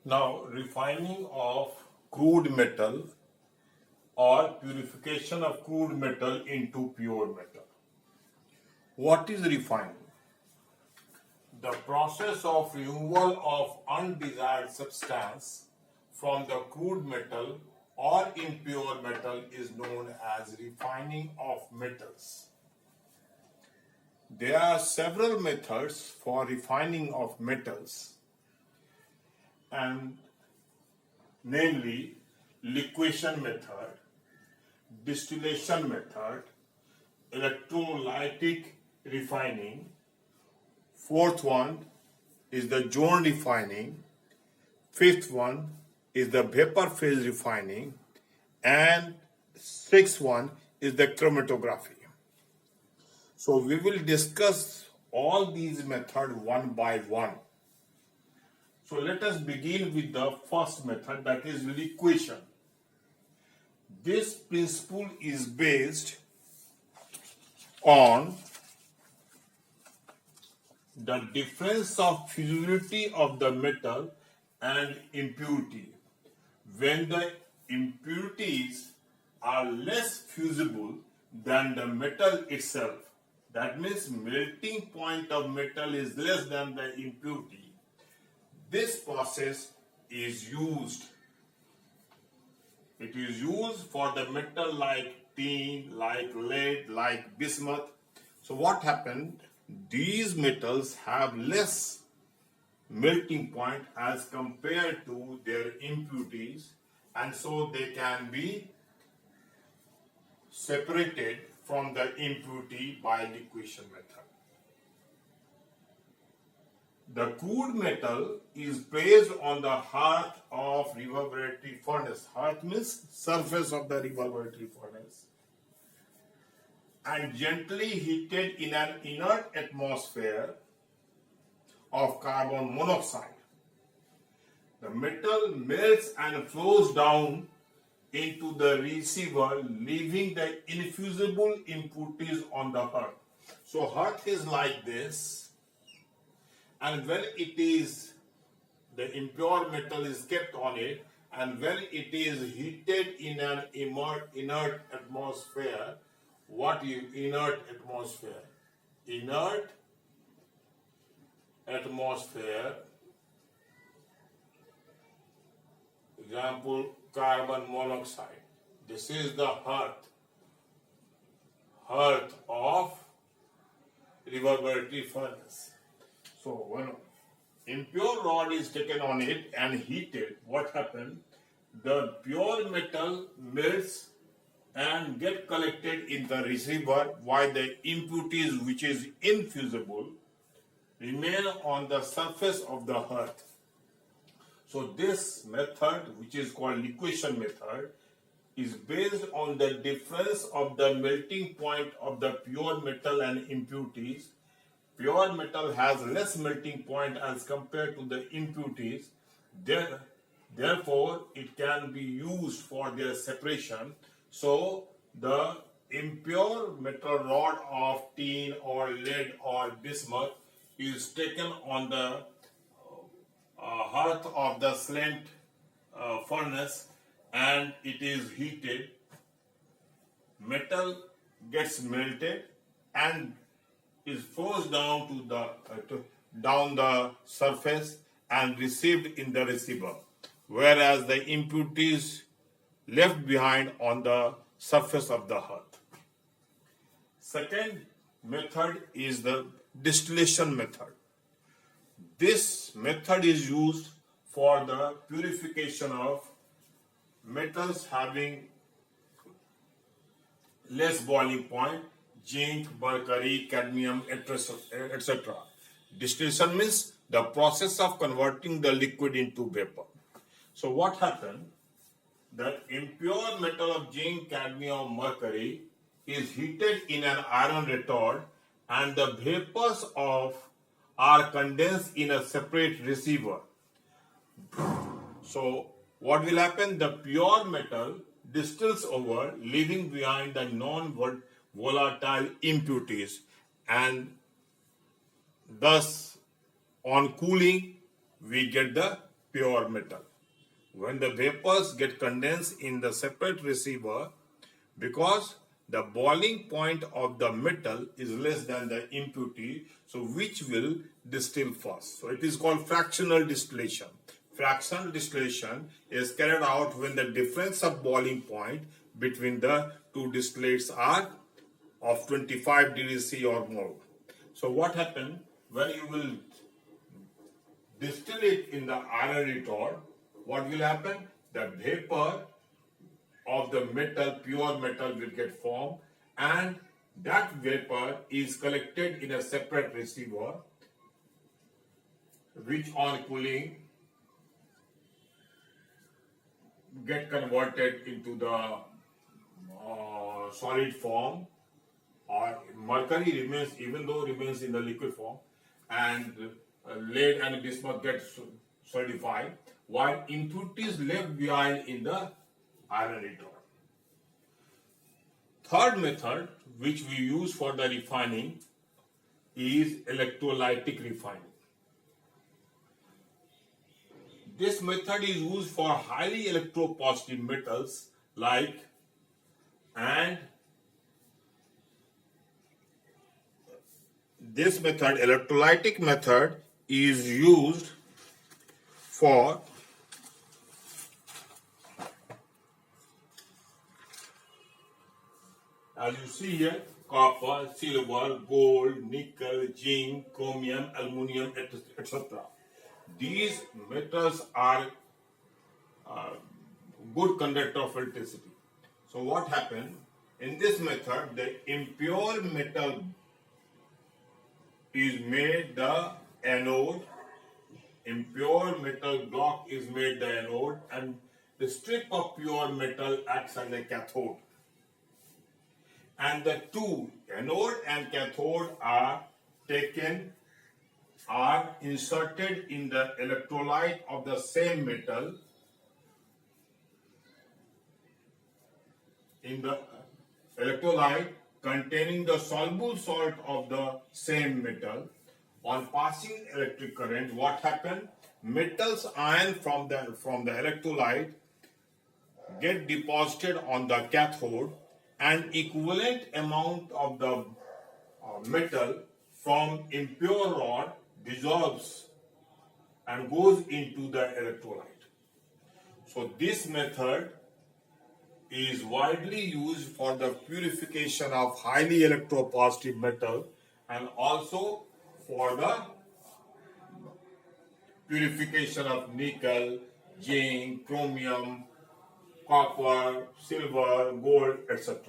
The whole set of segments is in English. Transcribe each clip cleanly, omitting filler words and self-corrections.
Now, refining of crude metal or purification of crude metal into pure metal. What is refining? The process of removal of undesired substance from the crude metal or impure metal is known as refining of metals. There are several methods for refining of metals, and namely liquefaction method, distillation method, electrolytic refining. Fourth one is the zone refining. Fifth one is the vapor phase refining. And sixth one is the chromatography. So we will discuss all these methods one by one. So let us begin with the first method, that is liquefaction. This principle is based on the difference of fusibility of the metal and impurity. When the impurities are less fusible than the metal itself, that means melting point of metal is less than the impurity, this process is used. It is used for the metal like tin, like lead, like bismuth. So what happened? These metals have less melting point as compared to their impurities, and so they can be separated from the impurity by liquefaction method. The crude metal is placed on the hearth of reverberatory furnace. Hearth means surface of the reverberatory furnace, and gently heated in an inert atmosphere of carbon monoxide. The metal melts and flows down into the receiver, leaving the infusible impurities on the hearth. So hearth is like this, and when it is, the impure metal is kept on it, and when it is heated in an inert atmosphere, inert atmosphere? Inert atmosphere, example, carbon monoxide. This is the hearth of reverberatory furnace. So when impure rod is taken on it and heated, what happens? The pure metal melts and get collected in the receiver, while the impurities, which is infusible, remain on the surface of the hearth. So this method, which is called liquefaction method, is based on the difference of the melting point of the pure metal and impurities. Pure metal has less melting point as compared to the impurities. Therefore, it can be used for their separation. So the impure metal rod of tin or lead or bismuth is taken on the hearth of the slant furnace, and it is heated. Metal gets melted and is forced down to down the surface and received in the receiver, whereas the impurities left behind on the surface of the hearth. Second method is the distillation method. This method is used for the purification of metals having less boiling point, zinc, mercury, cadmium, etc. Distillation means the process of converting the liquid into vapor. So what happened? The impure metal of zinc, cadmium, mercury is heated in an iron retort, and the vapors are condensed in a separate receiver. So what will happen? The pure metal distills over, leaving behind the non-volatile impurities, and thus on cooling we get the pure metal. When the vapors get condensed in the separate receiver, because the boiling point of the metal is less than the impurity, so which will distill first. So it is called fractional distillation. Fractional distillation is carried out when the difference of boiling point between the two distillates are of 25 degrees C or more. So what happens when you will distill it in the aerator? What will happen? The vapor of the metal, pure metal, will get formed, and that vapor is collected in a separate receiver, which on cooling get converted into the solid form, or mercury remains, even though remains in the liquid form, and lead and bismuth get solidified, while impurities left behind in the aerator. Third method which we use for the refining is electrolytic refining. This method is used for highly electropositive metals like, and this method, electrolytic method, is used for as you see here, copper, silver, gold, nickel, zinc, chromium, aluminum, etc. These metals are good conductor of electricity. So what happens? In this method, the impure metal is made the anode, impure metal block is made the anode, and the strip of pure metal acts as a cathode. And the two, anode and cathode, are inserted in the electrolyte of the same metal, in the electrolyte containing the soluble salt of the same metal. On passing electric current, what happens? Metals ion from the electrolyte get deposited on the cathode, and equivalent amount of the metal from impure rod dissolves and goes into the electrolyte. So this method is widely used for the purification of highly electropositive metal, and also for the purification of nickel, zinc, chromium, copper, silver, gold, etc.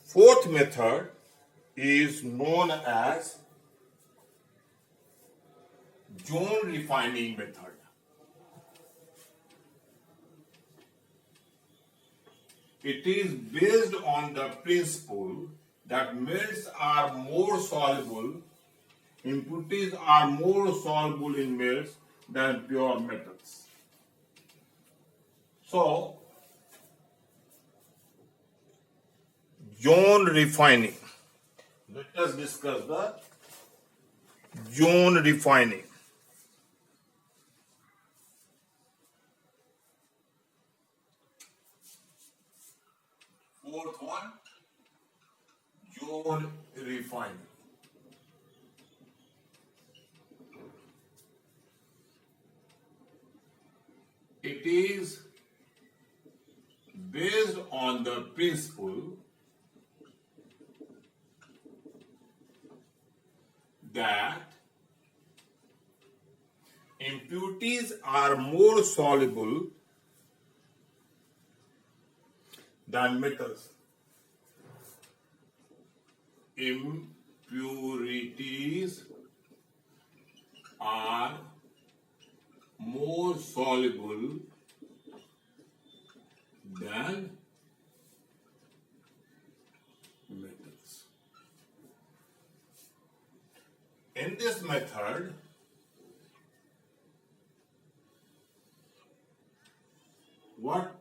Fourth method is known as zone refining method. It is based on the principle that metals are more soluble, impurities are more soluble in metals than pure metals. So, zone refining. Let us discuss the zone refining. Fourth one, zone refining. It is based on the principle that impurities are more soluble than metals. Impurities are more soluble than metals. In this method, what